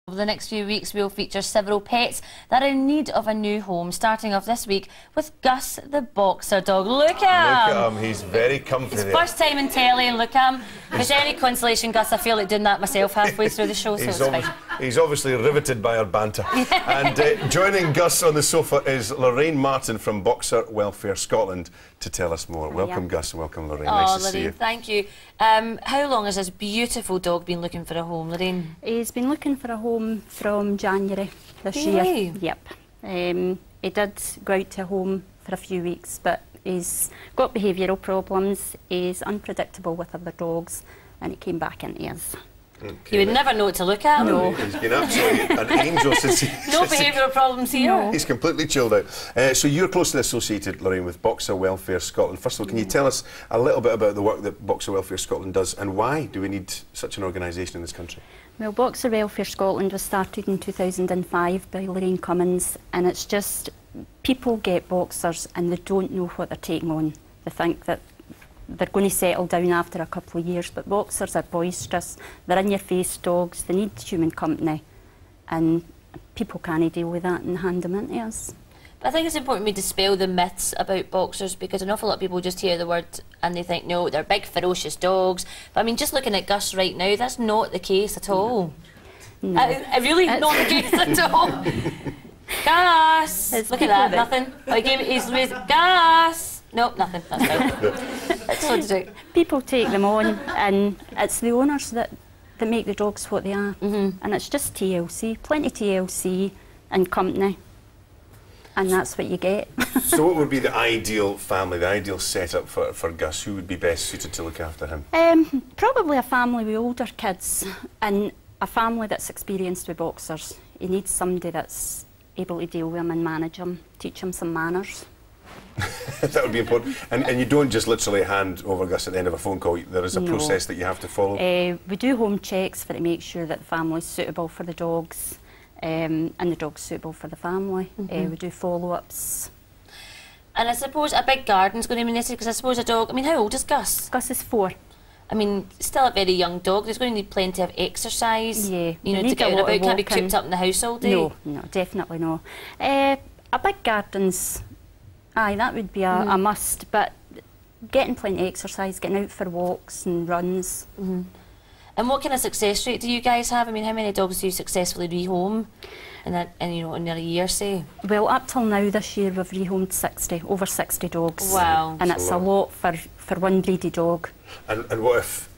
Over the next few weeks, we'll feature several pets that are in need of a new home, starting off this week with Gus the boxer dog. Look at him! Look at him, he's very comfy His there. first time in telly, and look at him. If there's any consolation, Gus, I feel like doing that myself halfway through the show, so it's fine. He's obviously riveted by our banter. And joining Gus on the sofa is Lorraine Martin from Boxer Welfare Scotland to tell us more. Welcome, Gus, and welcome, Lorraine. Nice to see you. Thank you. How long has this beautiful dog been looking for a home, Lorraine? He's been looking for a home from January this Really? year. Yep. He did go out to a home for a few weeks, but he's got behavioural problems. He's unpredictable with other dogs, and he came back into us. Okay, you would never know what to look at. No. He's been absolutely an angel since he... No behavioural problems here. No. He's completely chilled out. So you're closely associated, Lorraine, with Boxer Welfare Scotland. First of all, can you tell us a little bit about the work that Boxer Welfare Scotland does, and why do we need such an organisation in this country? Well, Boxer Welfare Scotland was started in 2005 by Lorraine Cummins, and it's just people get boxers and they don't know what they're taking on. They think that they're going to settle down after a couple of years, but boxers are boisterous, they're in-your-face dogs, they need human company, and people can't deal with that and hand them into us. But I think it's important we dispel the myths about boxers, because an awful lot of people just hear the word and they think, no, they're big, ferocious dogs. But I mean, just looking at Gus right now, that's not the case at all. No. Really not the case at all. Gus! Look at that, nothing. He's raised, Gus! Nope, nothing, that's fine. That's what to do. People take them on, and it's the owners that make the dogs what they are. And it's just TLC, plenty TLC and company. And that's what you get. So what would be the ideal family, the ideal setup for Gus? Who would be best suited to look after him? Probably a family with older kids and a family that's experienced with boxers. He needs somebody that's able to deal with him and manage him, teach him some manners. That would be important. And you don't just literally hand over Gus at the end of a phone call. There is a process that you have to follow. We do home checks to make sure that the family's suitable for the dogs. And the dog's suitable for the family. We do follow-ups. And I suppose a big garden's going to be necessary, because I suppose a dog... I mean, how old is Gus? Gus is 4. I mean, still a very young dog. He's going to need plenty of exercise. Yeah. You know, to get out and about. Can't be cooped up in the house all day. No, no, definitely no. A big garden's... Aye, that would be a must, but getting plenty of exercise, getting out for walks and runs. And what kind of success rate do you guys have? I mean, how many dogs do you successfully rehome in a year, say? Well, up till now this year we've rehomed 60, over 60 dogs. Wow. And it's a lot for one breedy dog. And what if,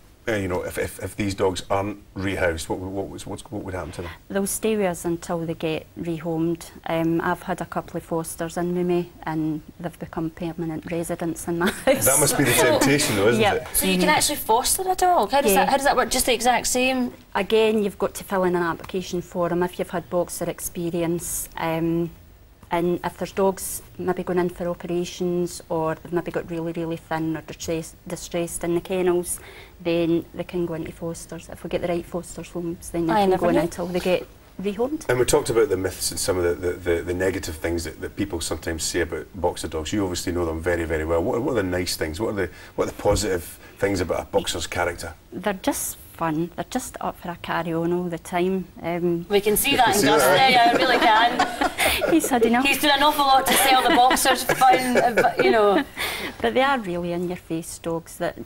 if these dogs aren't rehoused, what would happen to them? They'll stay with us until they get rehomed. I've had a couple of fosters in with me, and they've become permanent residents in my house. That must be the temptation, though, isn't it? So you can actually foster a dog? How does that work? Just the exact same? Again, you've got to fill in an application form if you've had boxer experience. And if there's dogs maybe going in for operations, or they've maybe got really, really thin or distressed in the kennels, then they can go into fosters. If we get the right fosters homes, then they can go in until they get rehomed. And we talked about the myths and some of the negative things that people sometimes say about boxer dogs. You obviously know them very, very well. What are the nice things? What are the positive things about a boxer's character? They're just fun. They're just up for a carry-on all the time. We can see that in Gus there, yeah, I really can. He's had enough. He's doing an awful lot to sell the boxers fun, you know. But they are really in-your-face dogs that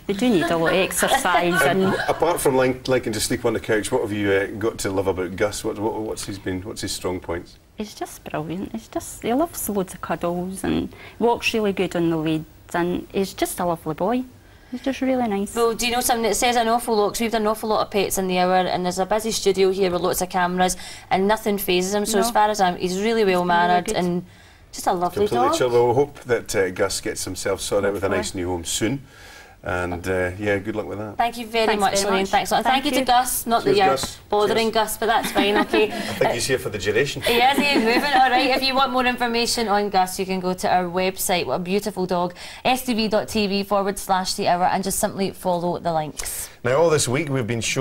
they do need a lot of exercise. and apart from liking to sleep on the couch, what have you got to love about Gus? What's his strong points? He's just brilliant. He loves loads of cuddles and walks really good on the leads, and he's just a lovely boy. He's just really nice. Well, do you know something that says an awful lot? 'Cause we've done an awful lot of pets in the hour, and there's a busy studio here with lots of cameras, and nothing phases him. So as far as he's really well mannered and just a lovely dog. Completely chill. Well, we hope that Gus gets himself sorted out with a nice new home soon. And yeah, good luck with that. Thank you very much, Lorraine. Thanks a lot. Thank you to Gus. Not that you're bothering Gus, but that's fine, okay. I think he's here for the duration. Yes, he's moving. All right, if you want more information on Gus, you can go to our website. What a beautiful dog. stv.tv/the hour, and just simply follow the links. Now, all this week we've been showing